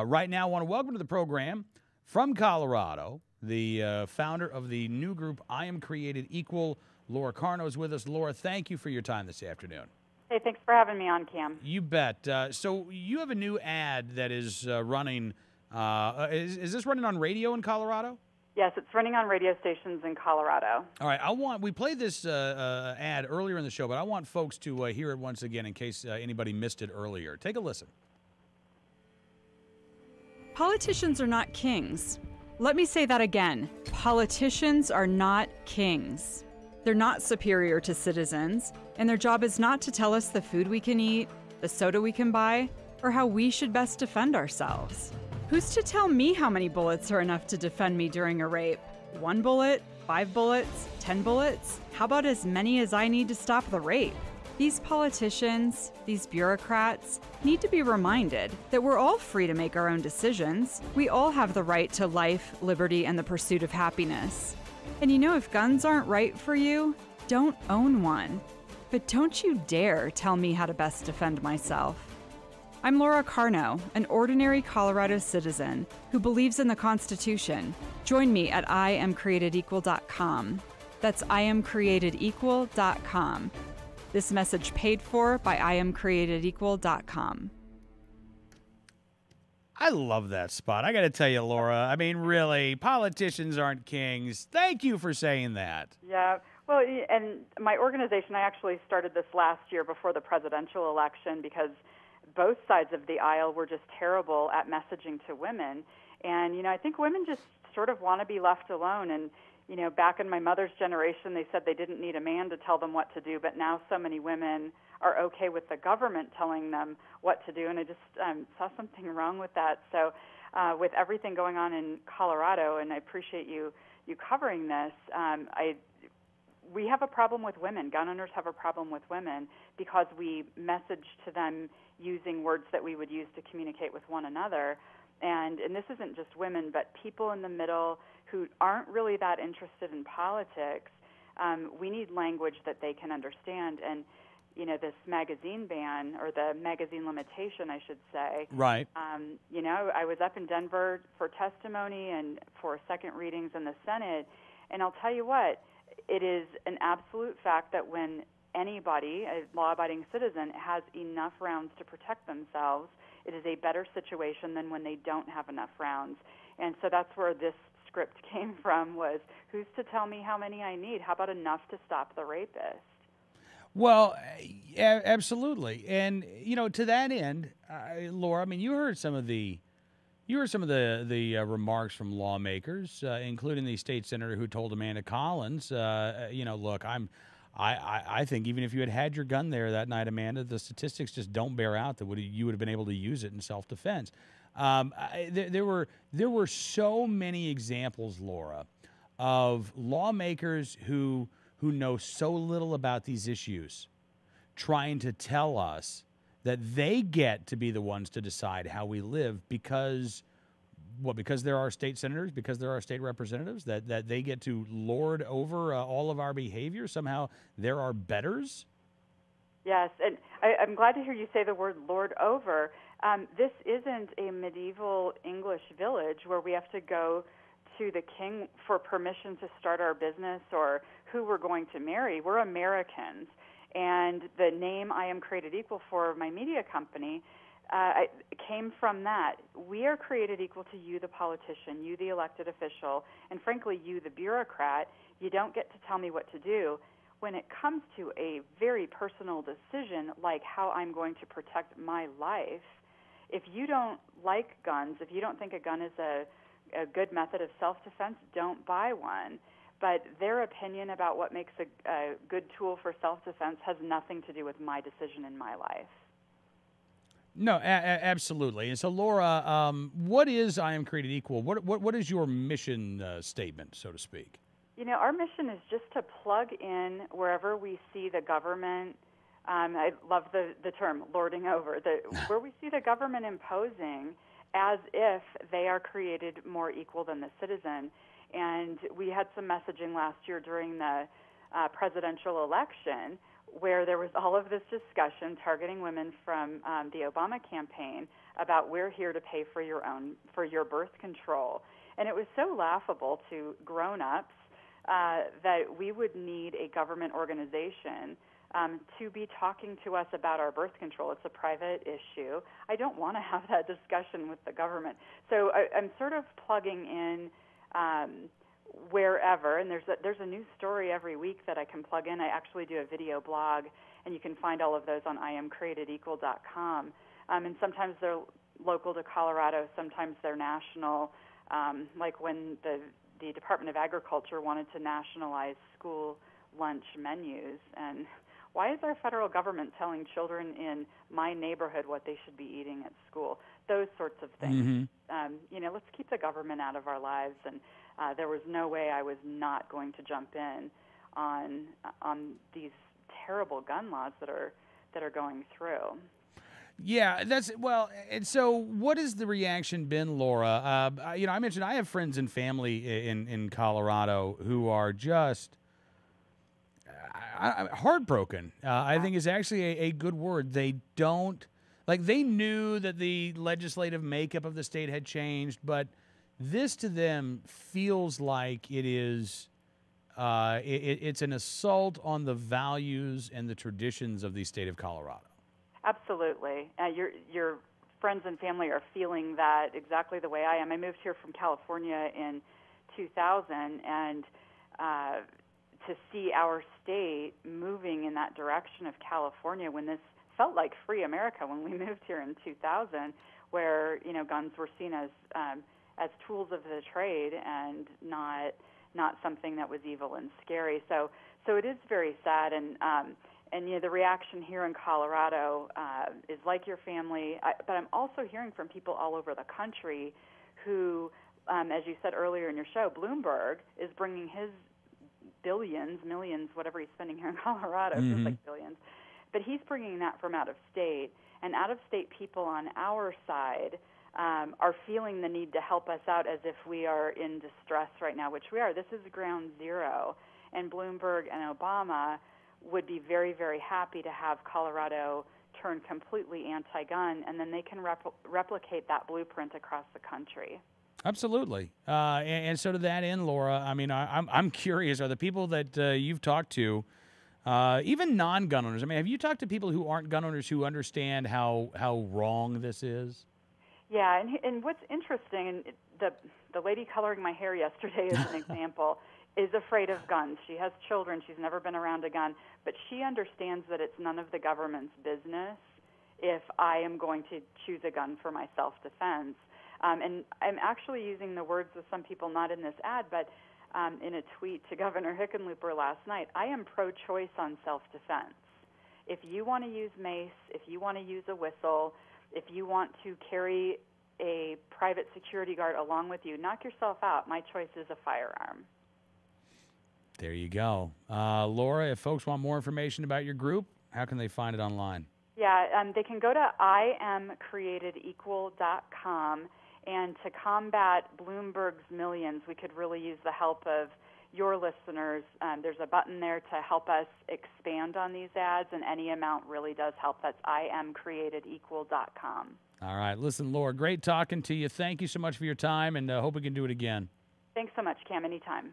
Right now, I want to welcome to the program from Colorado the founder of the new group I Am Created Equal. Laura Carno is with us. Laura, thank you for your time this afternoon. Hey, thanks for having me on, Cam. You bet. So you have a new ad that is running. Is this running on radio in Colorado? Yes, it's running on radio stations in Colorado. All right. We played this ad earlier in the show, but I want folks to hear it once again in case anybody missed it earlier. Take a listen. Politicians are not kings. Let me say that again. Politicians are not kings. They're not superior to citizens, and their job is not to tell us the food we can eat, the soda we can buy, or how we should best defend ourselves. Who's to tell me how many bullets are enough to defend me during a rape? 1 bullet? 5 bullets? 10 bullets? How about as many as I need to stop the rape? These politicians, these bureaucrats, need to be reminded that we're all free to make our own decisions. We all have the right to life, liberty, and the pursuit of happiness. And you know, if guns aren't right for you, don't own one. But don't you dare tell me how to best defend myself. I'm Laura Carno, an ordinary Colorado citizen who believes in the Constitution. Join me at IamCreatedEqual.com. That's IamCreatedEqual.com. This message paid for by IamCreatedEqual.com. I love that spot. I got to tell you, Laura, I mean, really, politicians aren't kings. Thank you for saying that. Yeah, well, and my organization, I actually started this last year before the presidential election because both sides of the aisle were just terrible at messaging to women. And, you know, I think women just sort of want to be left alone. And, you know, back in my mother's generation, they said they didn't need a man to tell them what to do, but now so many women are okay with the government telling them what to do, and I just saw something wrong with that. So with everything going on in Colorado, and I appreciate you covering this, we have a problem with women. Gun owners have a problem with women because we message to them using words that we would use to communicate with one another. And this isn't just women, but people in the middle who aren't really that interested in politics. We need language that they can understand. And, you know, this magazine ban, or the magazine limitation, I should say. Right. You know, I was up in Denver for testimony and for second readings in the Senate. And I'll tell you what, it is an absolute fact that when anybody, a law-abiding citizen, has enough rounds to protect themselves, it is a better situation than when they don't have enough rounds. And so that's where this script came from, was who's to tell me how many I need? How about enough to stop the rapist? Well, absolutely. And, you know, to that end, Laura, I mean, you heard some of the remarks from lawmakers, including the state senator who told Amanda Collins, you know, look, I think even if you had your gun there that night, Amanda, the statistics just don't bear out that you would have been able to use it in self-defense. There were so many examples, Laura, of lawmakers who know so little about these issues trying to tell us that they get to be the ones to decide how we live because there are state senators, because there are state representatives, that they get to lord over all of our behavior. Somehow there are betters. Yes, and I'm glad to hear you say the word lord over. This isn't a medieval English village where we have to go to the king for permission to start our business or who we're going to marry. We're Americans. And the name I Am Created Equal for my media company came from that. We are created equal to you, the politician, you, the elected official, and frankly, you, the bureaucrat. You don't get to tell me what to do. When it comes to a very personal decision like how I'm going to protect my life, if you don't like guns, if you don't think a gun is a good method of self-defense, don't buy one. But their opinion about what makes a good tool for self-defense has nothing to do with my decision in my life. No, absolutely. And so, Laura, what is I Am Created Equal? What is your mission statement, so to speak? You know, our mission is just to plug in wherever we see the government. I love the term lording over. Where we see the government imposing as if they are created more equal than the citizen. And we had some messaging last year during the presidential election where there was all of this discussion targeting women from the Obama campaign about we're here to pay for your birth control. And it was so laughable to grown-ups that we would need a government organization to be talking to us about our birth control. It's a private issue. I don't want to have that discussion with the government. So I'm sort of plugging in wherever, and there's a new story every week that I can plug in. I actually do a video blog, and you can find all of those on IamCreatedEqual.com. And sometimes they're local to Colorado, sometimes they're national, like when the Department of Agriculture wanted to nationalize school lunch menus. And why is our federal government telling children in my neighborhood what they should be eating at school? Those sorts of things. Let's keep the government out of our lives. And there was no way I was not going to jump in on these terrible gun laws that are going through. Yeah, and so what has the reaction been, Laura? I mentioned I have friends and family in Colorado who are just heartbroken. I think is actually a good word. They don't, they knew that the legislative makeup of the state had changed, but this to them feels like it is, it's an assault on the values and the traditions of the state of Colorado. Absolutely. Your friends and family are feeling that exactly the way I am. I moved here from California in 2000, and to see our state moving in that direction of California when this felt like free America when we moved here in 2000, where guns were seen as tools of the trade and not something that was evil and scary. So it is very sad, and the reaction here in Colorado is like your family, but I'm also hearing from people all over the country who, as you said earlier in your show, Bloomberg is bringing his billions, millions, whatever he's spending here in Colorado, feels like billions, but he's bringing that from out of state, and out of state people on our side are feeling the need to help us out as if we are in distress right now, which we are. This is ground zero, and Bloomberg and Obama would be very, very happy to have Colorado turn completely anti-gun, and then they can replicate that blueprint across the country. Absolutely. And so to that end, Laura, I mean, I'm curious, are the people that you've talked to, even non-gun owners, I mean, have you talked to people who aren't gun owners who understand how wrong this is? Yeah, and what's interesting, and the lady coloring my hair yesterday is an example, is afraid of guns. She has children. She's never been around a gun, but she understands that it's none of the government's business if I am going to choose a gun for my self-defense. And I'm actually using the words of some people, not in this ad, but in a tweet to Governor Hickenlooper last night. I am pro-choice on self-defense. If you want to use mace, if you want to use a whistle, if you want to carry a private security guard along with you, knock yourself out. My choice is a firearm. There you go. Laura, if folks want more information about your group, how can they find it online? Yeah, they can go to IamCreatedEqual.com, and to combat Bloomberg's millions, we could really use the help of your listeners. There's a button there to help us expand on these ads, and any amount really does help. That's IamCreatedEqual.com. All right. Listen, Laura, great talking to you. Thank you so much for your time, and hope we can do it again. Thanks so much, Cam. Anytime.